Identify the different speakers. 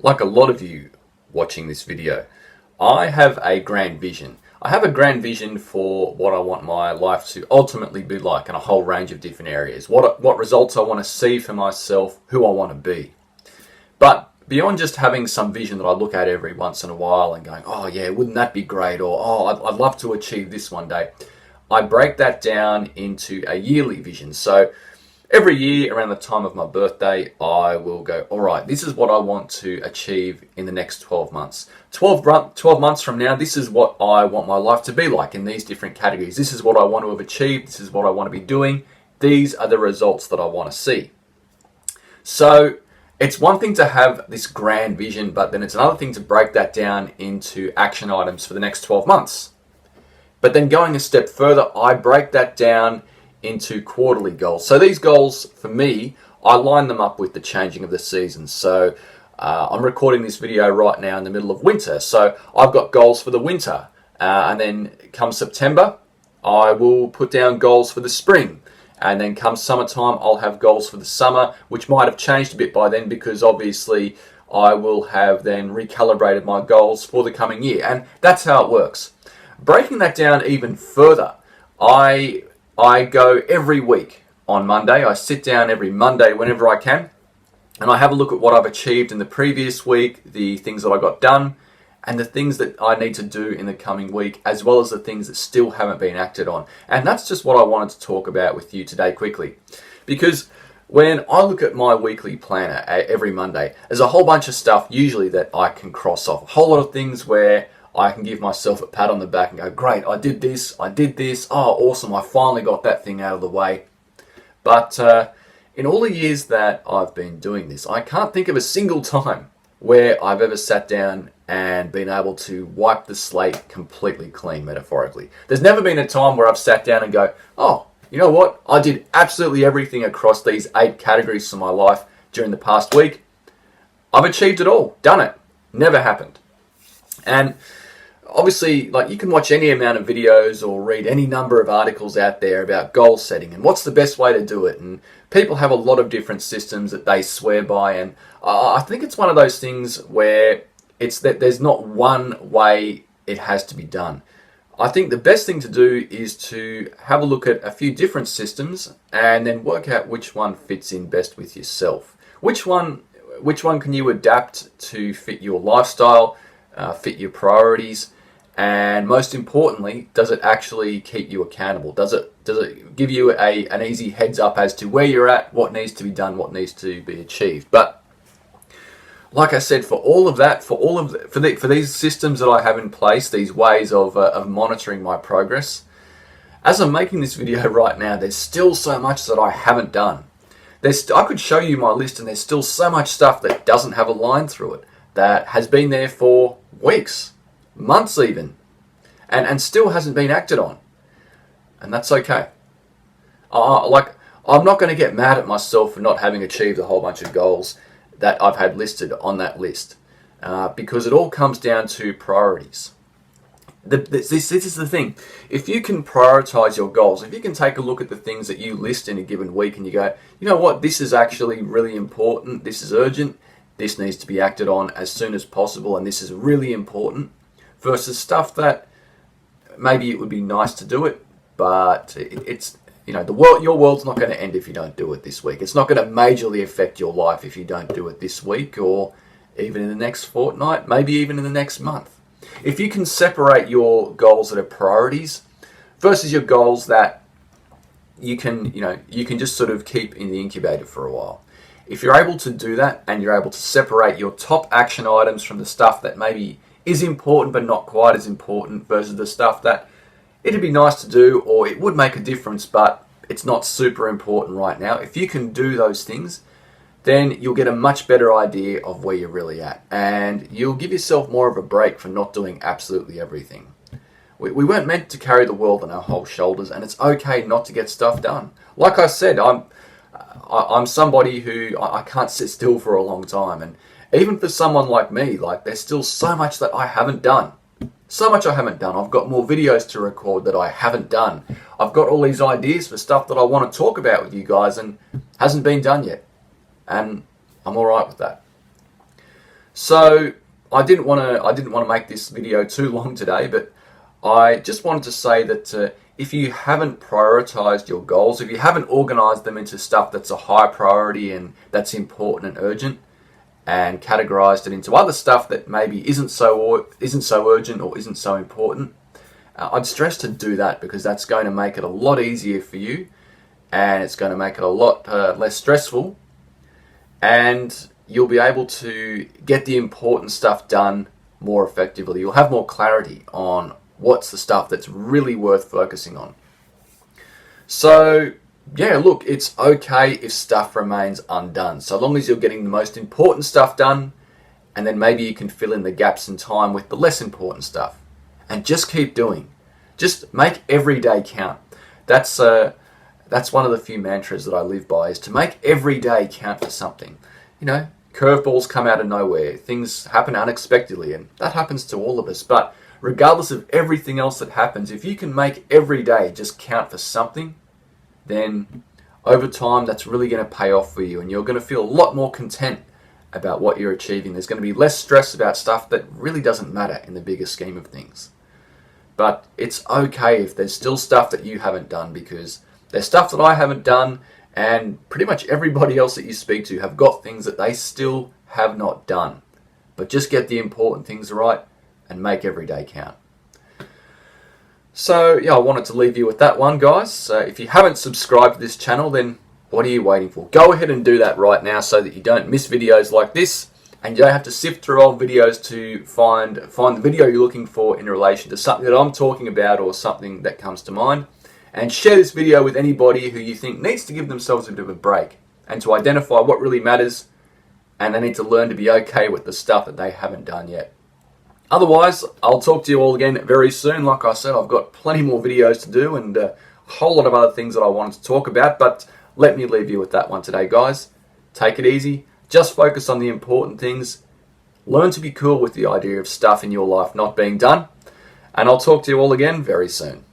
Speaker 1: Like a lot of you watching this video, I have a grand vision. I have a grand vision for what I want my life to ultimately be like in a whole range of different areas. What results I want to see for myself, who I want to be. But beyond just having some vision that I look at every once in a while and going, oh yeah, wouldn't that be great? Or, oh, I'd love to achieve this one day. I break that down into a yearly vision. So every year around the time of my birthday, I will go, all right, this is what I want to achieve in the next 12 months. 12 months from now, this is what I want my life to be like in these different categories. This is what I want to have achieved. This is what I want to be doing. These are the results that I want to see. So it's one thing to have this grand vision, but then it's another thing to break that down into action items for the next 12 months. But then going a step further, I break that down into quarterly goals. So these goals, for me, I line them up with the changing of the seasons. So I'm recording this video right now in the middle of winter. So I've got goals for the winter. And then come September, I will put down goals for the spring. And then come summertime, I'll have goals for the summer, which might have changed a bit by then because obviously I will have then recalibrated my goals for the coming year. And that's how it works. Breaking that down even further, I go every week on Monday. I sit down every Monday whenever I can and I have a look at what I've achieved in the previous week, the things that I got done, and the things that I need to do in the coming week, as well as the things that still haven't been acted on. And that's just what I wanted to talk about with you today quickly. Because when I look at my weekly planner every Monday, there's a whole bunch of stuff usually that I can cross off. A whole lot of things where I can give myself a pat on the back and go, great, I did this, oh, awesome, I finally got that thing out of the way. But in all the years that I've been doing this, I can't think of a single time where I've ever sat down and been able to wipe the slate completely clean, metaphorically. There's never been a time where I've sat down and go, oh, you know what, I did absolutely everything across these 8 categories of my life during the past week. I've achieved it all, done it. Never happened. And obviously, like, you can watch any amount of videos or read any number of articles out there about goal setting and what's the best way to do it. And people have a lot of different systems that they swear by. And I think it's one of those things where it's that there's not one way it has to be done. I think the best thing to do is to have a look at a few different systems and then work out which one fits in best with yourself. Which one can you adapt to fit your lifestyle, fit your priorities, and most importantly, does it actually keep you accountable? Does it give you an easy heads up as to where you're at, what needs to be done, what needs to be achieved? But like I said, for all of that, for these systems that I have in place, these ways of monitoring my progress, as I'm making this video right now, there's still so much that I haven't done. I could show you my list, and there's still so much stuff that doesn't have a line through it, that has been there for weeks, months even, and still hasn't been acted on. And that's okay. I'm not going to get mad at myself for not having achieved a whole bunch of goals that I've had listed on that list, because it all comes down to priorities. This is the thing. If you can prioritize your goals, if you can take a look at the things that you list in a given week and you go, you know what, this is actually really important, this is urgent, this needs to be acted on as soon as possible, and this is really important, versus stuff that maybe it would be nice to do it, but it's, you know, your world's not going to end if you don't do it this week. It's not going to majorly affect your life if you don't do it this week, or even in the next fortnight, maybe even in the next month. If you can separate your goals that are priorities versus your goals that you can just sort of keep in the incubator for a while. If you're able to do that and you're able to separate your top action items from the stuff that maybe is important but not quite as important versus the stuff that it'd be nice to do or it would make a difference but it's not super important right now, if you can do those things, then you'll get a much better idea of where you're really at, and you'll give yourself more of a break for not doing absolutely everything. We weren't meant to carry the world on our whole shoulders, and it's okay not to get stuff done. Like I said, I'm somebody who I can't sit still for a long time, and even for someone like me, like, there's still so much that I haven't done. So much I haven't done. I've got more videos to record that I haven't done. I've got all these ideas for stuff that I want to talk about with you guys and hasn't been done yet. And I'm all right with that. So I didn't want to make this video too long today, but I just wanted to say that if you haven't prioritized your goals, if you haven't organized them into stuff that's a high priority and that's important and urgent, and categorized it into other stuff that maybe isn't so urgent or isn't so important, I'd stress to do that, because that's going to make it a lot easier for you, and it's going to make it a lot less stressful, and you'll be able to get the important stuff done more effectively. You'll have more clarity on what's the stuff that's really worth focusing on. So yeah, look, it's okay if stuff remains undone, so long as you're getting the most important stuff done, and then maybe you can fill in the gaps in time with the less important stuff. And just keep doing. Just make every day count. That's one of the few mantras that I live by, is to make every day count for something. You know, curveballs come out of nowhere. Things happen unexpectedly, and that happens to all of us. But regardless of everything else that happens, if you can make every day just count for something, then over time that's really going to pay off for you, and you're going to feel a lot more content about what you're achieving. There's going to be less stress about stuff that really doesn't matter in the bigger scheme of things. But it's okay if there's still stuff that you haven't done, because there's stuff that I haven't done, and pretty much everybody else that you speak to have got things that they still have not done. But just get the important things right and make every day count. So yeah, I wanted to leave you with that one, guys. If you haven't subscribed to this channel, then what are you waiting for? Go ahead and do that right now, so that you don't miss videos like this, and you don't have to sift through old videos to find the video you're looking for in relation to something that I'm talking about or something that comes to mind. And share this video with anybody who you think needs to give themselves a bit of a break and to identify what really matters, and they need to learn to be okay with the stuff that they haven't done yet. Otherwise, I'll talk to you all again very soon. Like I said, I've got plenty more videos to do, and a whole lot of other things that I wanted to talk about, but let me leave you with that one today, guys. Take it easy. Just focus on the important things. Learn to be cool with the idea of stuff in your life not being done. And I'll talk to you all again very soon.